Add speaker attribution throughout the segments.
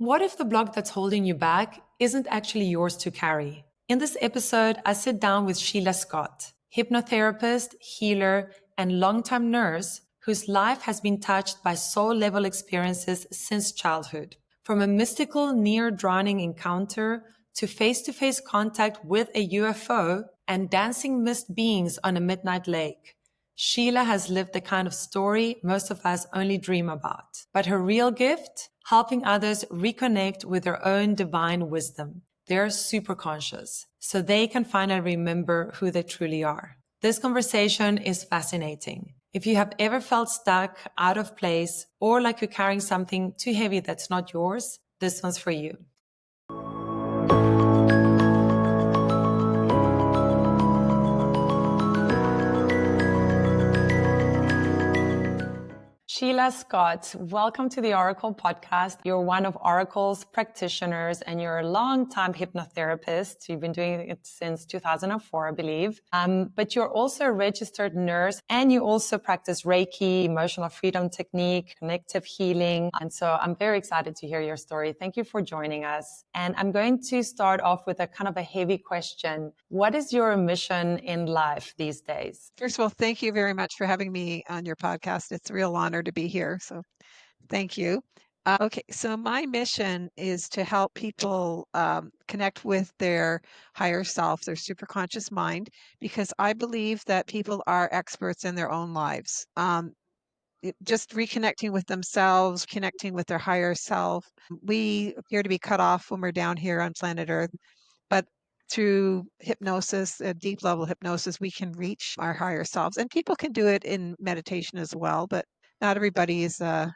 Speaker 1: What if the block that's holding you back isn't actually yours to carry? In this episode, I sit down with Sheila Scott, hypnotherapist, healer, and longtime nurse whose life has been touched by soul-level experiences since childhood. From a mystical near-drowning encounter to face-to-face contact with a UFO and dancing mist beings on a midnight lake. Sheila has lived the kind of story most of us only dream about. But her real gift? Helping others reconnect with their own divine wisdom. They're superconscious, so they can finally remember who they truly are. This conversation is fascinating. If you have ever felt stuck, out of place, or like you're carrying something too heavy that's not yours, this one's for you. Sheila Scott, welcome to the Oracle podcast. You're one of Oracle's practitioners and you're a long-time hypnotherapist. You've been doing it since 2004, I believe. But you're also a registered nurse and you also practice Reiki, emotional freedom technique, connective healing. And so I'm very excited to hear your story. Thank you for joining us. And I'm going to start off with a kind of a heavy question. What is your mission in life these days?
Speaker 2: First of all, thank you very much for having me on your podcast. It's a real honor to be here. So thank you. Okay, so my mission is to help people connect with their higher self, their superconscious mind, because I believe that people are experts in their own lives. Just reconnecting with themselves, connecting with their higher self. We appear to be cut off when we're down here on planet Earth, but through hypnosis, deep level hypnosis, we can reach our higher selves. And people can do it in meditation as well, but not everybody is a,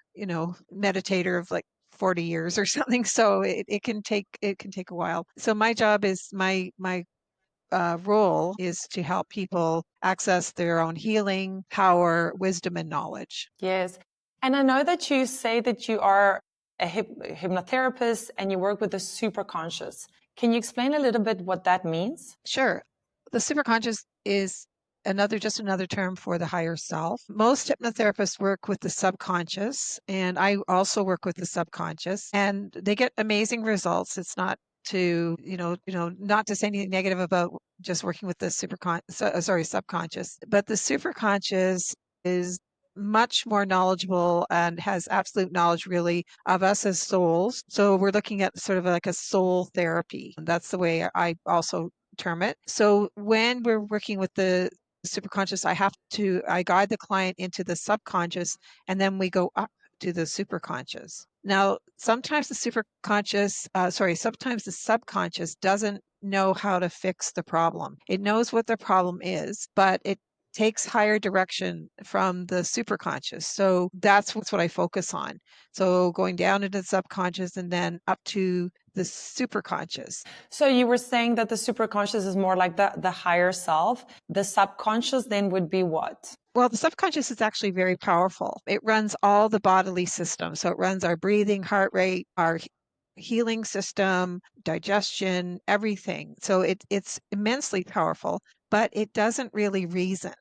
Speaker 2: meditator of like 40 years or something. So it can take a while. So my job is my role is to help people access their own healing, power, wisdom, and knowledge.
Speaker 1: Yes. And I know that you say that you are a hypnotherapist and you work with the superconscious. Can you explain a little bit what that means?
Speaker 2: Sure. The superconscious is just another term for the higher self. Most hypnotherapists work with the subconscious, and I also work with the subconscious, and they get amazing results. It's not to, not to say anything negative about just working with the subconscious, but the superconscious is much more knowledgeable and has absolute knowledge really of us as souls. So we're looking at sort of like a soul therapy. That's the way I also term it. So when we're working with the superconscious, I guide the client into the subconscious and then we go up to the superconscious. Now, sometimes sometimes the subconscious doesn't know how to fix the problem. It knows what the problem is, but it takes higher direction from the superconscious. So that's what I focus on. So going down into the subconscious and then up to the superconscious.
Speaker 1: So you were saying that the superconscious is more like the higher self. The subconscious then would be what?
Speaker 2: Well, the subconscious is actually very powerful. It runs all the bodily systems. So it runs our breathing, heart rate, our healing system, digestion, everything. So it's immensely powerful, but it doesn't really reason.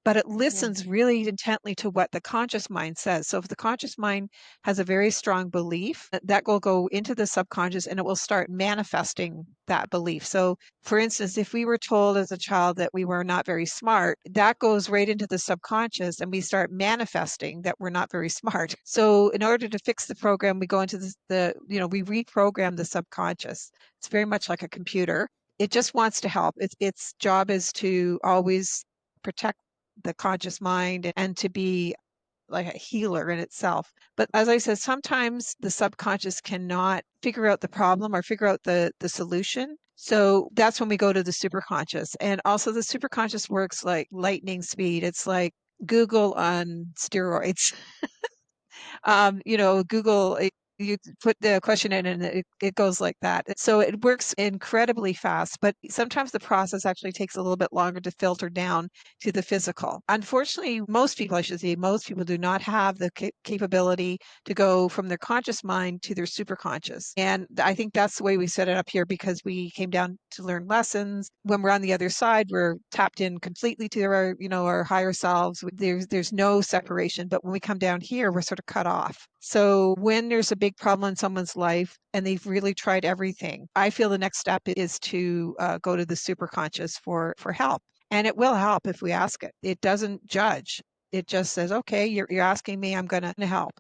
Speaker 2: But it listens really intently to what the conscious mind says. So if the conscious mind has a very strong belief, that will go into the subconscious and it will start manifesting that belief. So for instance, if we were told as a child that we were not very smart, that goes right into the subconscious and we start manifesting that we're not very smart. So in order to fix the program, we go into we reprogram the subconscious. It's very much like a computer. It just wants to help. Its job is to always protect the conscious mind and to be like a healer in itself. But as I said, sometimes the subconscious cannot figure out the problem or figure out the solution. So that's when we go to the superconscious. And also the superconscious works like lightning speed. It's like Google on steroids. Google, you put the question in and it goes like that. So it works incredibly fast, but sometimes the process actually takes a little bit longer to filter down to the physical. Unfortunately, most people do not have the capability to go from their conscious mind to their superconscious. And I think that's the way we set it up here because we came down to learn lessons. When we're on the other side, we're tapped in completely to our higher selves. There's no separation, but when we come down here, we're sort of cut off. So when there's a big big problem in someone's life and they've really tried everything, I feel the next step is to go to the Superconscious for help. And it will help if we ask it. It doesn't judge. It just says, okay, you're asking me, I'm going to help.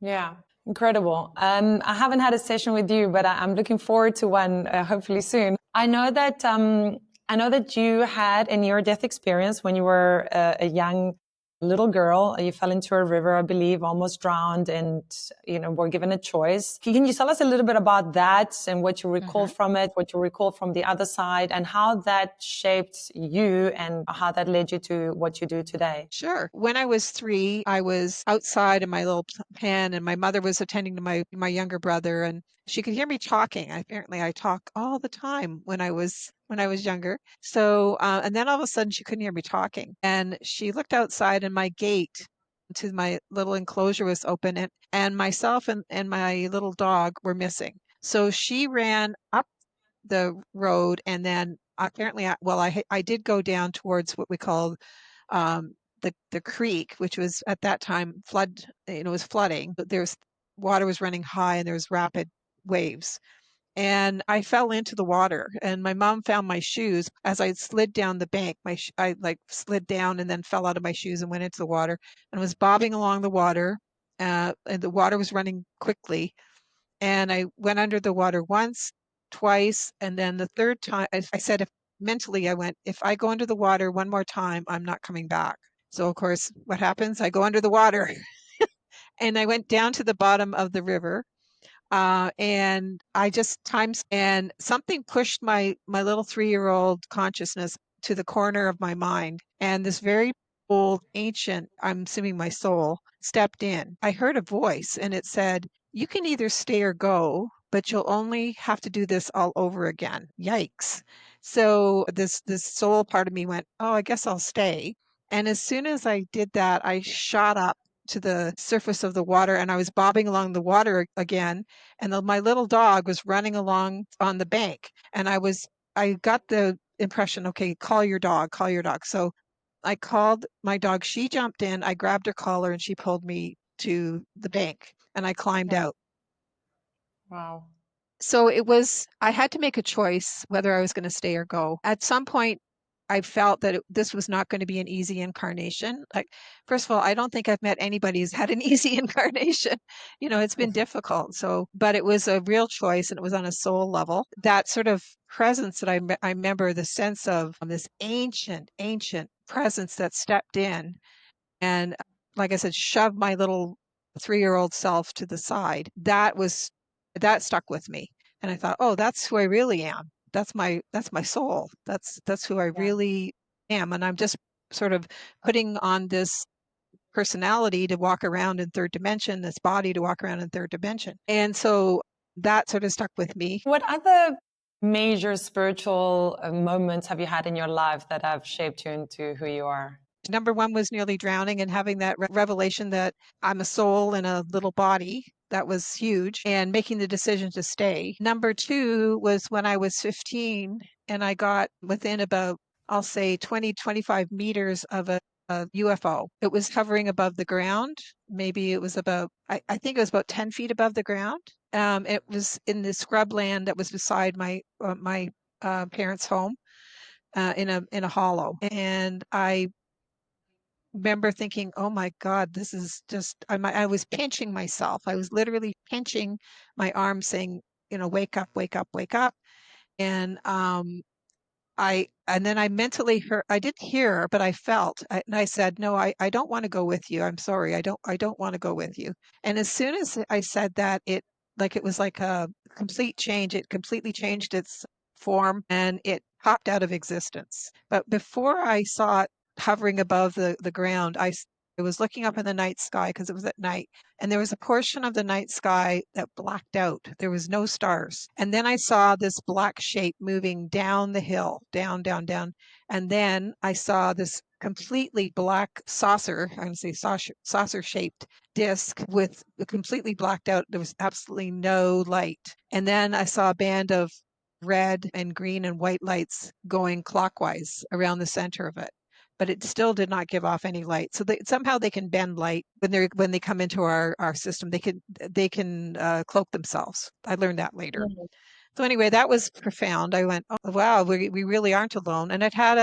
Speaker 1: Yeah. Incredible. I haven't had a session with you, but I'm looking forward to one hopefully soon. I know that you had a near-death experience when you were a young little girl. You fell into a river, I believe, almost drowned, and were given a choice. Can you tell us a little bit about that and what you recall from it, what you recall from the other side, and how that shaped you and how that led you to what you do today?
Speaker 2: Sure. When I was 3, I was outside in my little pen, and my mother was attending to my younger brother, and she could hear me talking. Apparently, I talk all the time when I was younger. So, and then all of a sudden, she couldn't hear me talking, and she looked outside, and my gate to my little enclosure was open, and myself and my little dog were missing. So she ran up the road, and then apparently, I did go down towards what we call the creek, which was at that time was flooding, but there's water was running high and there was rapid waves. And I fell into the water, and my mom found my shoes as I slid down the bank. I like slid down and then fell out of my shoes and went into the water and was bobbing along the water. And the water was running quickly, and I went under the water once, twice, and then the third time, I said, if mentally, I went, if I go under the water one more time, I'm not coming back. So, of course, what happens? I go under the water and I went down to the bottom of the river. And I just times and something pushed my little 3-year-old consciousness to the corner of my mind, and this very old, ancient, I'm assuming my soul, stepped in. I heard a voice, and it said, "You can either stay or go, but you'll only have to do this all over again." Yikes! So this soul part of me went, "Oh, I guess I'll stay." And as soon as I did that, I shot up to the surface of the water, and I was bobbing along the water again, and my little dog was running along on the bank, and I got the impression, okay, call your dog, call your dog. So I called my dog. She jumped in, I grabbed her collar, and she pulled me to the bank, and I climbed
Speaker 1: Yeah.
Speaker 2: out.
Speaker 1: Wow.
Speaker 2: So I had to make a choice whether I was going to stay or go. At some point, I felt that this was not going to be an easy incarnation. Like, first of all, I don't think I've met anybody who's had an easy incarnation. It's been difficult. So, but it was a real choice, and it was on a soul level. That sort of presence that I remember, the sense of this ancient, ancient presence that stepped in and, like I said, shoved my little 3-year-old self to the side. That stuck with me. And I thought, "Oh, that's who I really am. That's my soul. That's who I
Speaker 1: Yeah.
Speaker 2: really am." And I'm just sort of putting on this personality to walk around in third dimension, this body to walk around in third dimension. And so that sort of stuck with me.
Speaker 1: What other major spiritual moments have you had in your life that have shaped you into who you are?
Speaker 2: Number 1 was nearly drowning and having that revelation that I'm a soul in a little body. That was huge, and making the decision to stay. Number 2 was when I was 15 and I got within about, I'll say 20, 25 meters of a UFO. It was hovering above the ground. Maybe it was about, I think it was about 10 feet above the ground. It was in the scrubland that was beside my parents' home, in a hollow. And I remember thinking, "Oh my God, this is just." I was pinching myself. I was literally pinching my arm, saying, "Wake up, wake up, wake up." And and then I mentally heard. I didn't hear her, but I felt, and I said, "No, I don't want to go with you. I'm sorry. I don't want to go with you." And as soon as I said that, it was like a complete change. It completely changed its form and it popped out of existence. But before I saw it hovering above the ground, I was looking up in the night sky because it was at night, and there was a portion of the night sky that blacked out. There was no stars. And then I saw this black shape moving down the hill, down, down, down. And then I saw this completely black saucer, I'm going to say saucer shaped disc with completely blacked out. There was absolutely no light. And then I saw a band of red and green and white lights going clockwise around the center of it. but it still did not give off any light. So somehow they can bend light when they come into our system. They can cloak themselves. I learned that later.
Speaker 1: Mm.
Speaker 2: So anyway, that was profound. I went, oh wow, we really aren't alone. And I'd had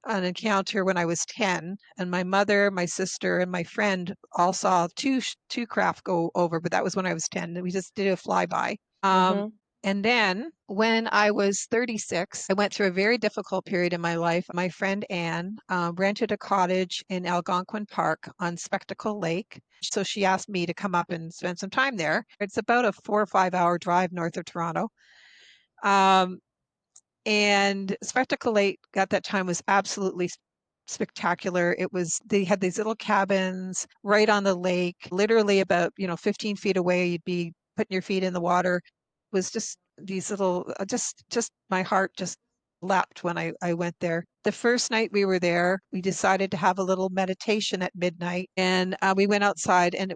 Speaker 2: an encounter when I was 10, and my mother, my sister, and my friend all saw two craft go over, but that was when I was 10. We just did a flyby.
Speaker 1: Mm-hmm.
Speaker 2: And then when I was 36, I went through a very difficult period in my life. My friend Anne rented a cottage in Algonquin Park on Spectacle Lake. So she asked me to come up and spend some time there. It's about a 4 or 5 hour drive north of Toronto. Um, and Spectacle Lake at that time was absolutely spectacular. They had these little cabins right on the lake, literally about, 15 feet away. You'd be putting your feet in the water. It was just these little, just my heart just leapt when I went there. The first night we were there, we decided to have a little meditation at midnight, and we went outside, and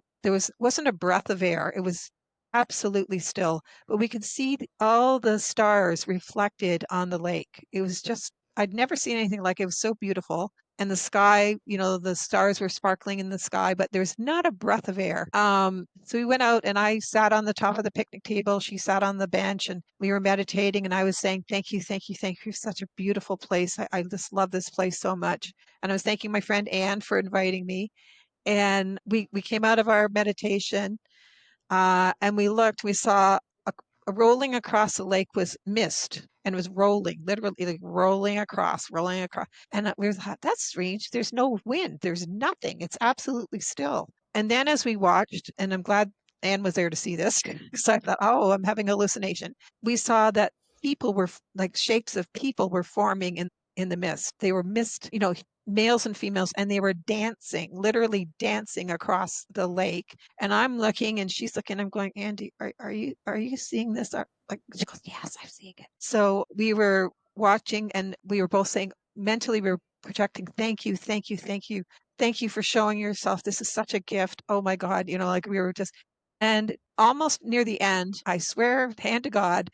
Speaker 2: wasn't a breath of air. It was absolutely still, but we could see all the stars reflected on the lake. It was just, I'd never seen anything like it. It was so beautiful. And the sky, the stars were sparkling in the sky, but there's not a breath of air. So we went out, and I sat on the top of the picnic table. She sat on the bench, and we were meditating. And I was saying, thank you, thank you, thank you. Such a beautiful place. I just love this place so much. And I was thanking my friend Anne for inviting me. And we came out of our meditation, and we saw a rolling across the lake was mist, and it was rolling, literally like rolling across, rolling across. And we thought, that's strange. There's no wind. There's nothing. It's absolutely still. And then as we watched, and I'm glad Anne was there to see this, because I thought, oh, I'm having a hallucination. We saw that people were like shapes of people were forming in the mist. They were mist, males and females, and they were dancing, literally dancing across the lake. And I'm looking, and she's looking. I'm going, Andy, are you seeing this? Like, she goes, yes, I'm seeing it. So we were watching, and we were both saying, mentally, we were projecting, thank you, thank you, thank you, thank you for showing yourself. This is such a gift. Oh my God, like we were just. And almost near the end, I swear, hand to God,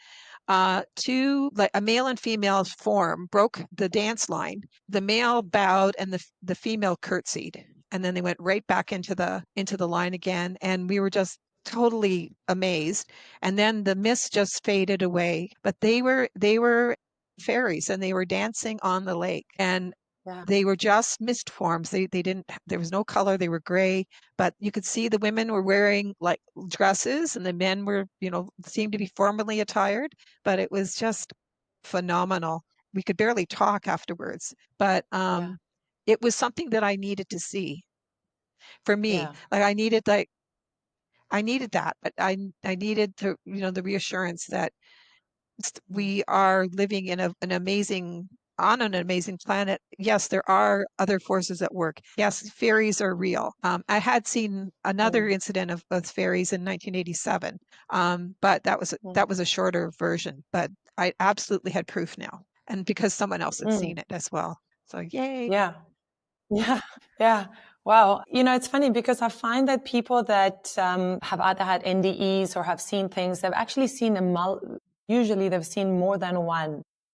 Speaker 2: two, like a male and female form, broke the dance line. The male bowed, and the female curtsied, and then they went right back into the line again. And we were just totally amazed. And then the mist just faded away, but they were fairies, and they were dancing on the lake. And
Speaker 1: Yeah.
Speaker 2: they were just mist forms. They didn't, there was no color. They were gray, but you could see the women were wearing like dresses, and the men were, seemed to be formally attired, but it was just phenomenal. We could barely talk afterwards, but
Speaker 1: Yeah.
Speaker 2: it was something that I needed to see for me.
Speaker 1: Yeah.
Speaker 2: Like I needed that, but I needed to, the reassurance that we are living on an amazing planet. Yes, there are other forces at work. Yes, fairies are real. I had seen another
Speaker 1: Mm.
Speaker 2: incident of fairies in 1987, but that was a shorter version. But I absolutely had proof now, and because someone else had
Speaker 1: Mm.
Speaker 2: seen it as well. So yay!
Speaker 1: Yeah. Yeah, yeah. Wow. It's funny because I find that people that have either had NDEs or have seen things, they've actually seen usually they've seen more than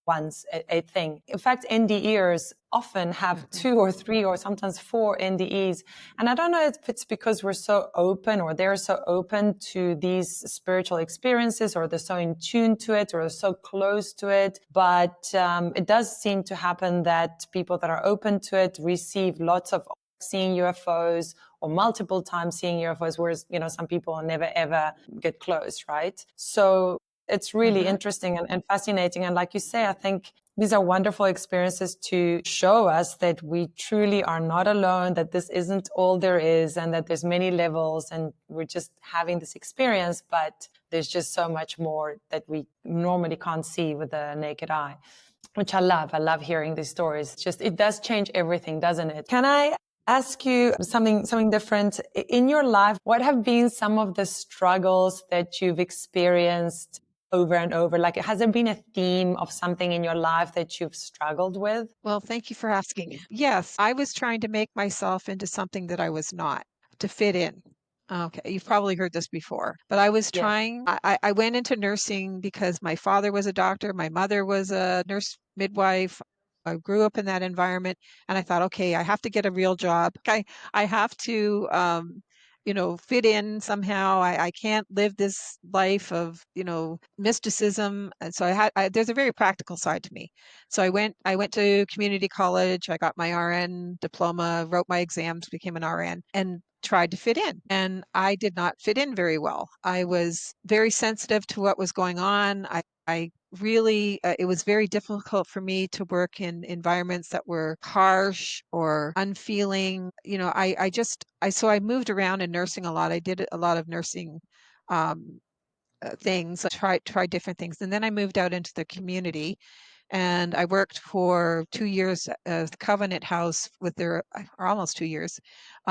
Speaker 1: once a thing. In fact, NDEers often have
Speaker 2: Mhm.
Speaker 1: two or three or sometimes four NDEs. And I don't know if it's because we're so open or they're so open to these spiritual experiences or they're so in tune to it or they're so close to it. But it does seem to happen that people that are open to it receive lots of seeing UFOs or multiple times seeing UFOs, whereas, some people never ever get close, right? So it's really
Speaker 2: Mhm.
Speaker 1: interesting and fascinating. And like you say, I think these are wonderful experiences to show us that we truly are not alone, that this isn't all there is, and that there's many levels and we're just having this experience, but there's just so much more that we normally can't see with the naked eye, which I love. I love hearing these stories. It does change everything, doesn't it? Can I ask you something different? In your life, what have been some of the struggles that you've experienced over and over? Like, has there been a theme of something in your life that you've struggled with?
Speaker 2: Well, thank you for asking. Yes, I was trying to make myself into something that I was not, to fit in. Okay, you've probably heard this before, but I was
Speaker 1: Yes.
Speaker 2: trying. I went into nursing because my father was a doctor, my mother was a nurse midwife. I grew up in that environment, and I thought, okay, I have to get a real job. I have to, fit in somehow. I can't live this life of, mysticism. And so there's a very practical side to me. So I went to community college. I got my RN diploma, wrote my exams, became an RN, and tried to fit in. And I did not fit in very well. I was very sensitive to what was going on. I really, it was very difficult for me to work in environments that were harsh or unfeeling. So I moved around in nursing a lot. I did a lot of nursing um, things, tried different things. And then I moved out into the community, and I worked for 2 years at the Covenant House with or almost 2 years,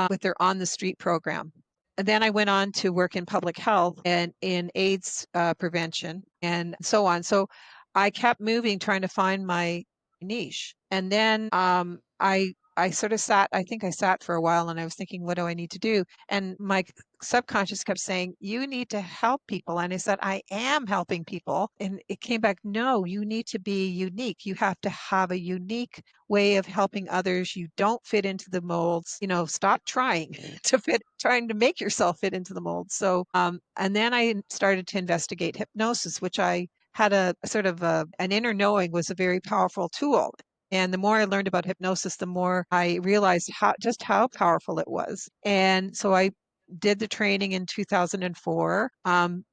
Speaker 2: with their On the Street program. And then I went on to work in public health and in AIDS prevention and so on. So I kept moving, trying to find my niche. And then I sort of sat, I think I sat for a while, and I was thinking, what do I need to do? And my subconscious kept saying, you need to help people. And I said, I am helping people. And it came back, no, you need to be unique. You have to have a unique way of helping others. You don't fit into the molds. Stop trying trying to make yourself fit into the molds. So, and then I started to investigate hypnosis, which I had a sort of an inner knowing was a very powerful tool. And the more I learned about hypnosis, the more I realized how powerful it was. And so I did the training in 2004,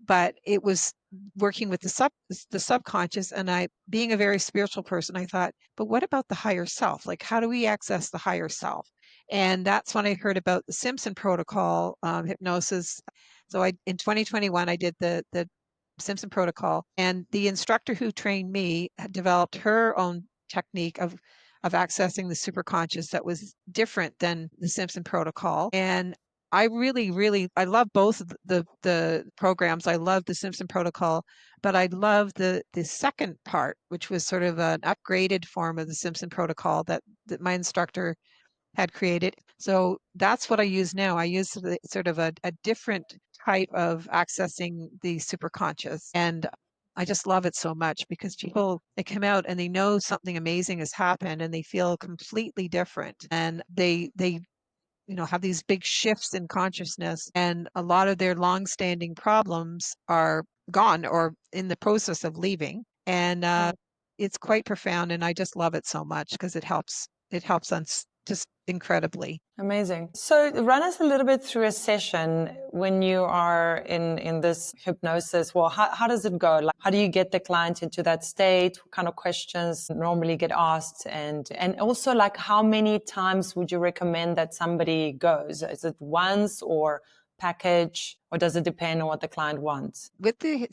Speaker 2: but it was working with the subconscious. And being a very spiritual person, I thought, but what about the higher self? Like, how do we access the higher self? And that's when I heard about the Simpson protocol, hypnosis. So in 2021, I did the Simpson protocol, and the instructor who trained me had developed her own technique of accessing the superconscious that was different than the Simpson protocol. And I really, really, I love both of the programs. I love the Simpson protocol, but I love the second part, which was sort of an upgraded form of the Simpson protocol that my instructor had created. So that's what I use now. I use sort of a different type of accessing the superconscious. And I just love it so much because people, they come out and they know something amazing has happened and they feel completely different. And they have these big shifts in consciousness, and a lot of their long-standing problems are gone or in the process of leaving. And it's quite profound, and I just love it so much because it helps us just incredibly.
Speaker 1: Amazing. So run us a little bit through a session when you are in this hypnosis. Well, how does it go? Like, how do you get the client into that state? What kind of questions normally get asked? And also, like, how many times would you recommend that somebody goes? Is it once or package, or does it depend on what the client wants?
Speaker 2: With the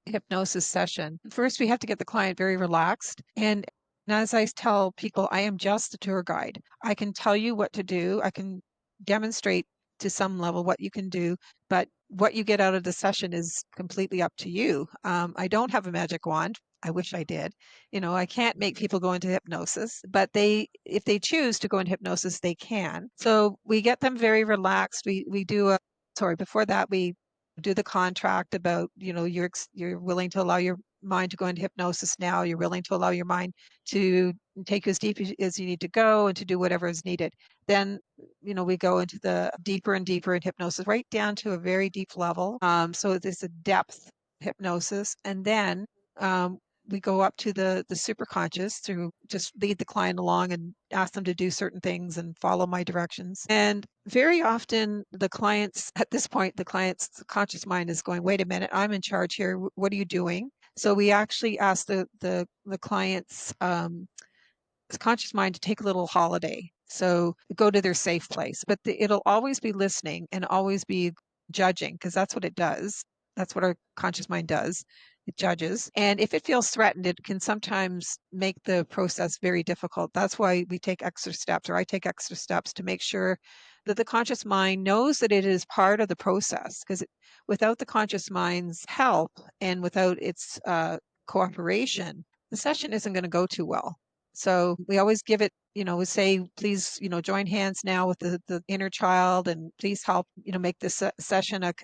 Speaker 2: hypnosis session, first we have to get the client very relaxed. And as I tell people, I am just a tour guide. I can tell you what to do. I can demonstrate to some level what you can do, but what you get out of the session is completely up to you. I don't have a magic wand. I wish I did. I can't make people go into hypnosis, but if they choose to go into hypnosis, they can. So we get them very relaxed. We do before that, we do the contract about, you're willing to allow your mind to go into hypnosis now. You're willing to allow your mind to take you as deep as you need to go and to do whatever is needed. Then, we go into the deeper and deeper in hypnosis, right down to a very deep level. So there's a depth hypnosis. And then we go up to the superconscious to just lead the client along and ask them to do certain things and follow my directions. And very often at this point, the client's conscious mind is going, wait a minute, I'm in charge here. What are you doing? So we actually ask the client's conscious mind to take a little holiday. So go to their safe place, but it'll always be listening and always be judging, because that's what it does. That's what our conscious mind does. It judges. And if it feels threatened, it can sometimes make the process very difficult. That's why we take extra steps, or I take extra steps to make sure that the conscious mind knows that it is part of the process. Because without the conscious mind's help and without its cooperation, the session isn't going to go too well. So we always give it, we say, please, join hands now with the inner child, and please help, make this session a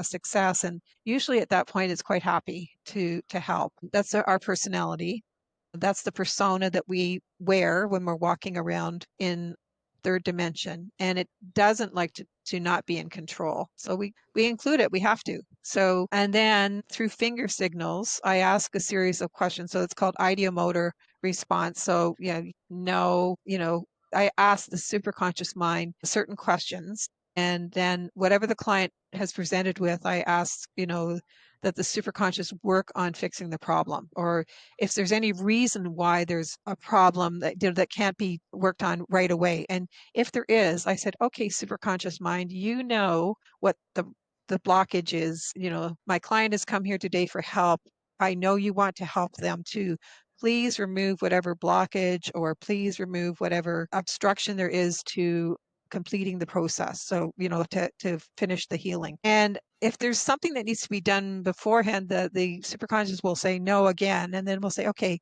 Speaker 2: success. And usually at that point, it's quite happy to help. That's our personality. That's the persona that we wear when we're walking around in third dimension, and it doesn't like to not be in control. So we include it. We have to. So, and then through finger signals, I ask a series of questions. So it's called ideomotor response. So I ask the superconscious mind certain questions, and then whatever the client has presented with, I ask, that the superconscious work on fixing the problem, or if there's any reason why there's a problem that can't be worked on right away. And if there is, I said, okay, superconscious mind, what the blockage is. My client has come here today for help. I know you want to help them too. Please remove whatever blockage, or please remove whatever obstruction there is to completing the process. So, to finish the healing. And if there's something that needs to be done beforehand, the superconscious will say no again. And then we'll say, okay,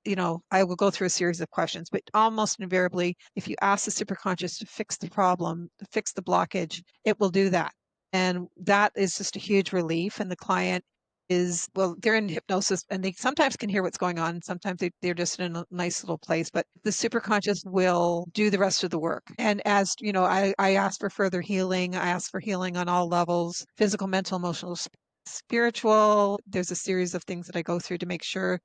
Speaker 2: I will go through a series of questions, but almost invariably, if you ask the superconscious to fix the problem, to fix the blockage, it will do that. And that is just a huge relief. And the client they're in hypnosis and they sometimes can hear what's going on. Sometimes they're just in a nice little place, but the superconscious will do the rest of the work. And as you know, I ask for further healing. I ask for healing on all levels: physical, mental, emotional, spiritual. There's a series of things that I go through to make sure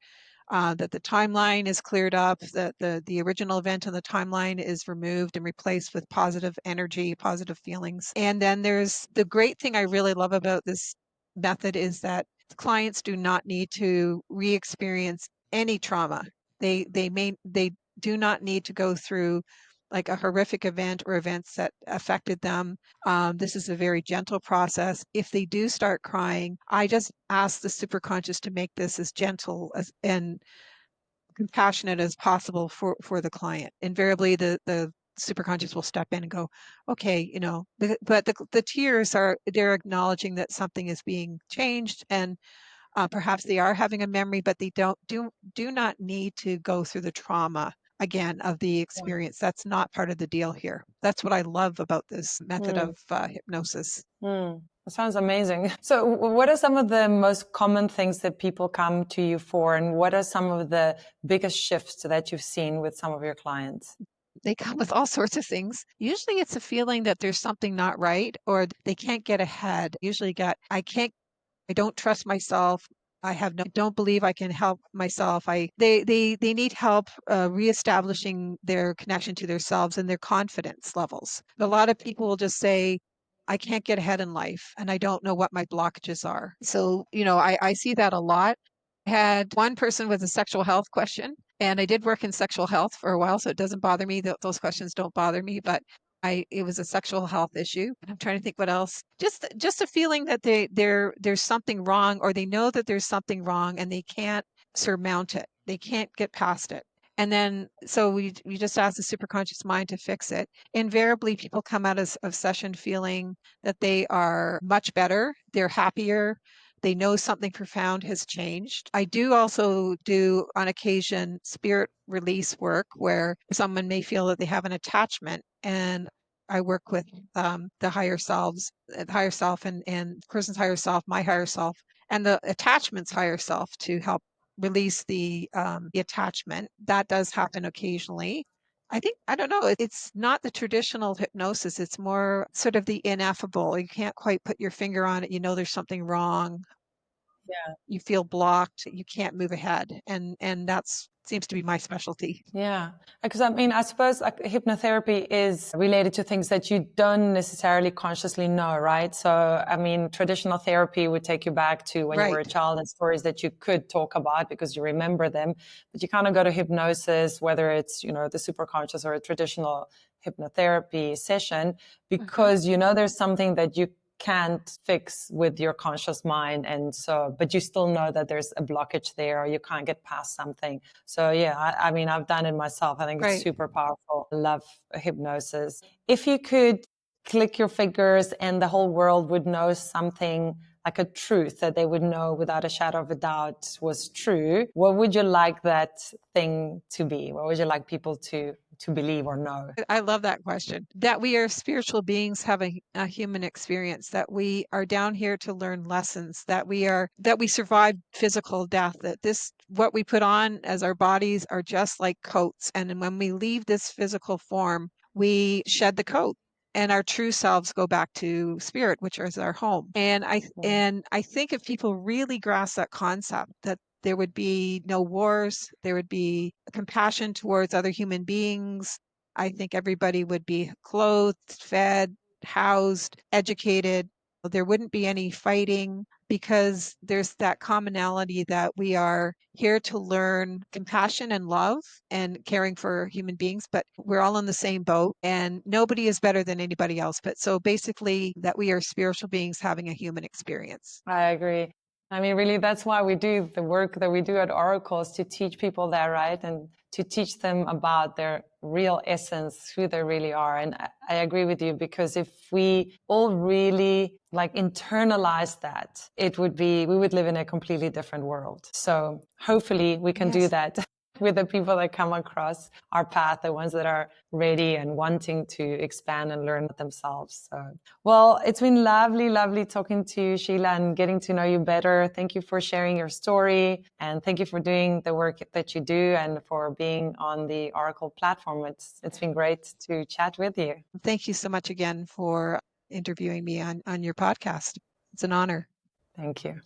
Speaker 2: that the timeline is cleared up, that the original event in the timeline is removed and replaced with positive energy, positive feelings. And then there's the great thing I really love about this method is that clients do not need to re-experience any trauma. They do not need to go through like a horrific event or events that affected them. This is a very gentle process. If they do start crying, I just ask the superconscious to make this as gentle and compassionate as possible for the client. Invariably, the superconscious will step in and go, okay, but the tears they're acknowledging that something is being changed, and perhaps they are having a memory, but they do not need to go through the trauma again of the experience. That's not part of the deal here. That's what I love about this method of hypnosis.
Speaker 1: That sounds amazing. So what are some of the most common things that people come to you for, and what are some of the biggest shifts that you've seen with some of your clients?
Speaker 2: They come with all sorts of things. Usually it's a feeling that there's something not right, or they can't get ahead. Usually I don't trust myself. I don't believe I can help myself. They need help reestablishing their connection to themselves and their confidence levels. A lot of people will just say, I can't get ahead in life and I don't know what my blockages are. So, I see that a lot. I had one person with a sexual health question, and I did work in sexual health for a while, so it doesn't bother me. Those questions don't bother me, but it was a sexual health issue. I'm trying to think what else. Just a feeling that there's something wrong, or they know that there's something wrong and they can't surmount it. They can't get past it. And then so we just ask the superconscious mind to fix it. Invariably, people come out of session feeling that they are much better, they're happier, they know something profound has changed. I do also do on occasion spirit release work where someone may feel that they have an attachment, and I work with the higher self, and person's higher self, my higher self, and the attachment's higher self to help release the attachment. That does happen occasionally. I don't know, it's not the traditional hypnosis. It's more sort of the ineffable. You can't quite put your finger on it. You know there's something wrong.
Speaker 1: Yeah.
Speaker 2: You feel blocked. You can't move ahead. And that's seems to be my specialty.
Speaker 1: Yeah. Because I suppose like hypnotherapy is related to things that you don't necessarily consciously know, right? So, traditional therapy would take you back to when you were a
Speaker 2: Right.
Speaker 1: child and stories that you could talk about because you remember them. But you kind of go to hypnosis, whether it's, the superconscious or a traditional hypnotherapy session,
Speaker 2: Mhm.
Speaker 1: because, there's something that you can't fix with your conscious mind. And so, but you still know that there's a blockage there or you can't get past something. So yeah, I've done it myself. I think it's
Speaker 2: Right.
Speaker 1: super powerful. I love hypnosis. If you could click your fingers and the whole world would know something like a truth that they would know without a shadow of a doubt was true, what would you like that thing to be? What would you like people to to believe or know?
Speaker 2: I love that question. That we are spiritual beings having a human experience, that we are down here to learn lessons, that we survived physical death, that this, what we put on as our bodies are just like coats. And when we leave this physical form, we shed the coat and our true selves go back to spirit, which is our home. And I think if people really grasp that concept, that there would be no wars, there would be compassion towards other human beings. I think everybody would be clothed, fed, housed, educated. There wouldn't be any fighting because there's that commonality that we are here to learn compassion and love and caring for human beings, but we're all in the same boat and nobody is better than anybody else. But so basically, that we are spiritual beings having a human experience.
Speaker 1: I agree. I mean, really, that's why we do the work that we do at Oracle, is to teach people that, right? And to teach them about their real essence, who they really are. And I agree with you, because if we all really like internalize that, we would live in a completely different world. So hopefully we can do that with the people that come across our path, the ones that are ready and wanting to expand and learn themselves. So, well, it's been lovely, lovely talking to you, Sheila, and getting to know you better. Thank you for sharing your story, and thank you for doing the work that you do and for being on the Oracle platform. It's been great to chat with you.
Speaker 2: Thank you so much again for interviewing me on your podcast. It's an honor.
Speaker 1: Thank you.